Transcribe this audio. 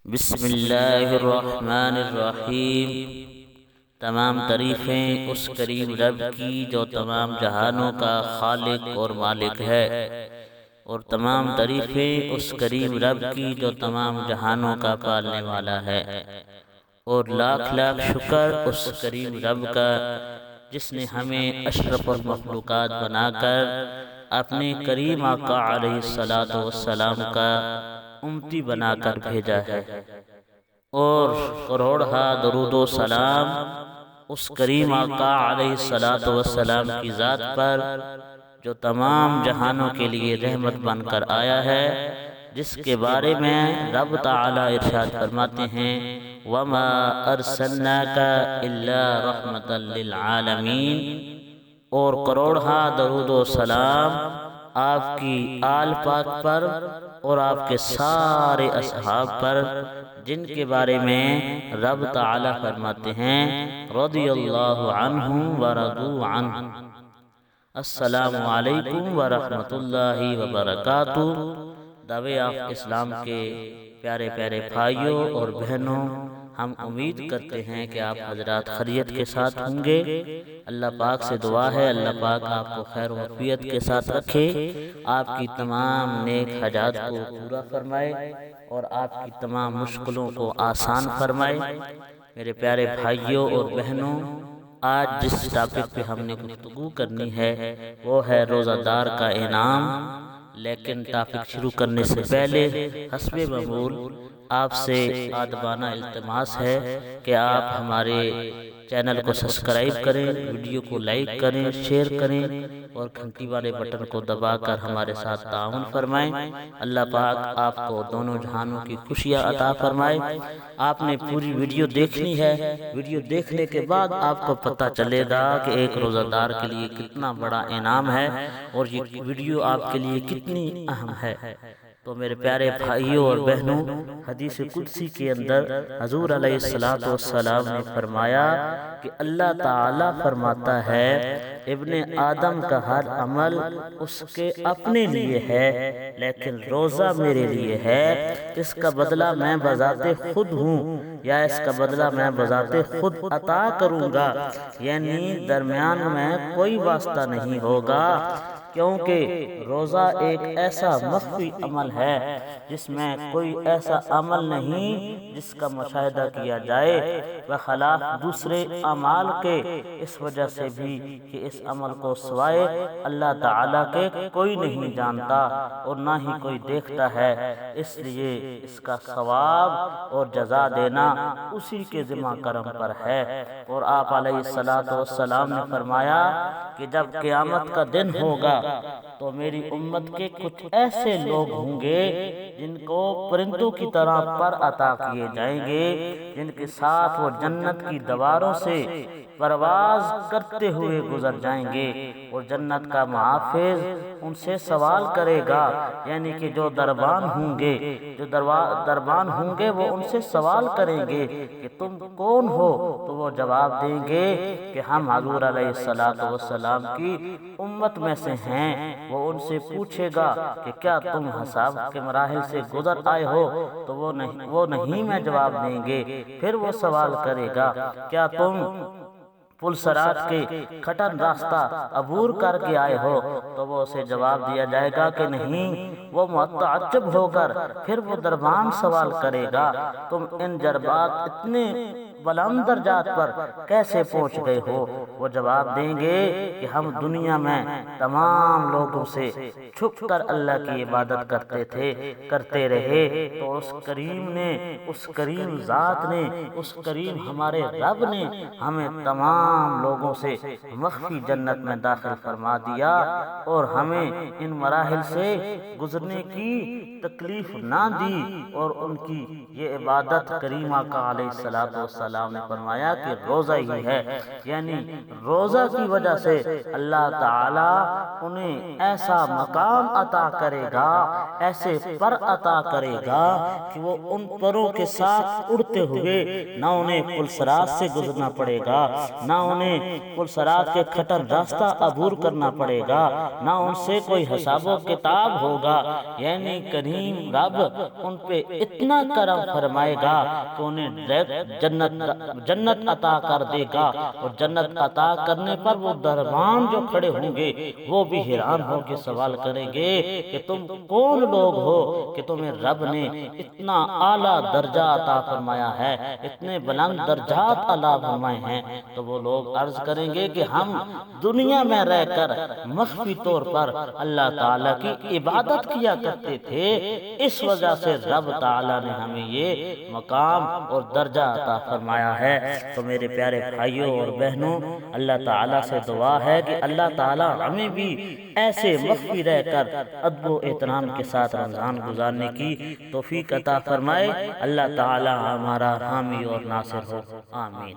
بسم اللہ الرحمن الرحیم۔ تمام تعریفیں اس کریم رب کی جو تمام جہانوں کا خالق اور مالک ہے، اور تمام تعریفیں اس کریم رب کی جو تمام جہانوں کا پالنے والا ہے، اور لاکھ لاکھ شکر اس کریم رب کا جس نے ہمیں اشرف المخلوقات بنا کر اپنے کریم آقا علیہ الصلوۃ والسلام کا امتی بنا کر بھیجا ہے، اور کروڑہا درود و سلام اس کریم آقا علیہ الصلوۃ والسلام کی ذات پر جو تمام جہانوں کے لیے رحمت بن کر آیا ہے، جس کے بارے میں رب تعالی ارشاد فرماتے ہیں وَمَا أَرْسَلْنَاكَ إِلَّا رَحْمَةً لِلْعَالَمِينَ، اور کروڑہا درود و سلام آپ کی آل پاک پر اور آپ کے سارے اصحاب پر، جن کے بارے میں رب تعالی فرماتے ہیں رضی اللہ عنہم ورضوا عنہ۔ السلام علیکم ورحمۃ اللہ وبرکاتہ۔ دعوے آف اسلام کے پیارے پیارے بھائیوں اور بہنوں، ہم امید کرتے ہیں کہ آپ حضرات خیریت کے ساتھ ہوں گے۔ اللہ پاک سے دعا ہے اللہ پاک آپ کو خیر و عافیت کے ساتھ رکھے، آپ کی تمام نیک حاجات کو پورا فرمائے اور آپ کی تمام مشکلوں کو آسان فرمائے۔ میرے پیارے بھائیوں اور بہنوں، آج جس ٹاپک پہ ہم نے گفتگو کرنی ہے وہ ہے روزہ دار کا انعام۔ لیکن ٹاپک شروع کرنے سے پہلے حسب معمول آپ سے ادبانہ التماس ہے کہ آپ ہمارے چینل کو سبسکرائب کریں، ویڈیو کو لائک کریں، شیئر کریں اور گھنٹی والے بٹن کو دبا کر ہمارے ساتھ تعاون فرمائیں۔ اللہ پاک آپ کو دونوں جہانوں کی خوشیاں عطا فرمائے۔ آپ نے پوری ویڈیو دیکھنی ہے، ویڈیو دیکھنے کے بعد آپ کو پتہ چلے گا کہ ایک روزہ دار کے لیے کتنا بڑا انعام ہے اور یہ ویڈیو آپ کے لیے کتنی اہم ہے۔ تو میرے پیارے بھائیوں اور بہنوں، حدیث قدسی کے اندر حضور علیہ الصلوۃ والسلام نے فرمایا کہ اللہ تعالی فرماتا ہے ابن آدم کا ہر عمل اس کے اپنے لیے ہے، لیکن روزہ میرے لیے ہے، اس کا بدلہ میں بذات خود ہوں، یا اس کا بدلہ میں بذات خود عطا کروں گا، یعنی درمیان میں کوئی واسطہ نہیں ہوگا، کیونکہ روزہ ایک ایسا مخفی عمل ہے جس میں کوئی ایسا عمل نہیں جس کا مشاہدہ کیا جائے، بخلاف دوسرے اعمال کے، اس وجہ سے بھی کہ اس عمل کو سوائے اللہ تعالیٰ کے کوئی نہیں جانتا اور نہ ہی کوئی دیکھتا ہے، اس لیے اس کا ثواب اور جزا دینا اسی کے ذمہ کرم پر ہے۔ اور آپ علیہ الصلوۃ والسلام نے فرمایا کہ جب قیامت کا دن ہوگا تو میری امت کے کچھ ایسے لوگ ہوں گے جن کو پرندوں کی طرح پر عطا کیے جائیں گے، جن کے ساتھ وہ جنت کی دیواروں سے پرواز کرتے ہوئے گزر جائیں گے، اور جنت کا محافظ ان سے سوال کرے گا، یعنی کہ جو دربان ہوں گے، جو دربان ہوں گے وہ ان سے سوال کریں گے کہ تم کون ہو، تو وہ جواب دیں گے کہ ہم حضور علیہ الصلوۃ والسلام کی امت میں سے ہیں۔ وہ ان سے پوچھے گا کہ کیا تم حساب کے مراحل سے گزر آئے ہو، تو وہ نہیں میں جواب دیں گے۔ پھر وہ سوال کرے گا کیا تم پل صراط کے کٹھن راستہ عبور کر کے آئے ہو، تو وہ اسے جواب دیا جائے گا کہ نہیں۔ وہ متعجب ہو کر پھر وہ دربان سوال کرے گا تم ان جربات اتنے بلند درجات پر کیسے پہنچ گئے ہو؟ وہ جواب دیں گے کہ ہم دنیا میں تمام لوگوں سے چھپ کر اللہ کی عبادت کرتے رہے، تو اس کریم نے، اس کریم ذات نے، اس کریم ہمارے رب نے ہمیں تمام لوگوں سے مخفی جنت میں داخل فرما دیا اور ہمیں ان مراحل سے گزرنے کی تکلیف نہ دی، اور ان کی یہ عبادت کریمہ کا علیہ الصلوۃ والسلام والسلام نے فرمایا کہ روزہ ہی ہے، یعنی روزہ کی وجہ سے اللہ تعالیٰ انہیں ایسا مقام عطا کرے گا، ایسے پر عطا کرے گا کہ وہ ان پروں کے ساتھ اڑتے ہوئے نہ انہیں پلسرات سے گزرنا پڑے گا، نہ انہیں پلسرات کے کھٹر راستہ عبور کرنا پڑے گا، نہ ان سے کوئی حساب و کتاب ہوگا، یعنی کریم رب ان پہ اتنا کرم فرمائے گا کہ انہیں جنت عطا کر دے گا، اور جنت عطا کرنے پر وہ دربان جو کھڑے ہوں گے وہ بھی حیران ہو کے سوال کریں گے کہ تم کون لوگ ہو کہ تمہیں رب نے اتنا اعلیٰ درجہ عطا فرمایا ہے، اتنے بلند درجات عطا فرمائے ہیں۔ تو وہ لوگ عرض کریں گے کہ ہم دنیا میں رہ کر مخفی طور پر اللہ تعالیٰ کی عبادت کیا کرتے تھے، اس وجہ سے رب تعالیٰ نے ہمیں یہ مقام اور درجہ عطا فرمایا ہے۔ تو میرے پیارے بھائیوں اور بہنوں، اللہ تعالیٰ سے دعا ہے کہ اللہ تعالیٰ ہمیں بھی ایسے مخفی رہ کر ادب و احترام کے ساتھ رمضان گزارنے کی توفیق عطا فرمائے۔ اللہ تعالیٰ ہمارا حامی اور ناصر ہو، آمین۔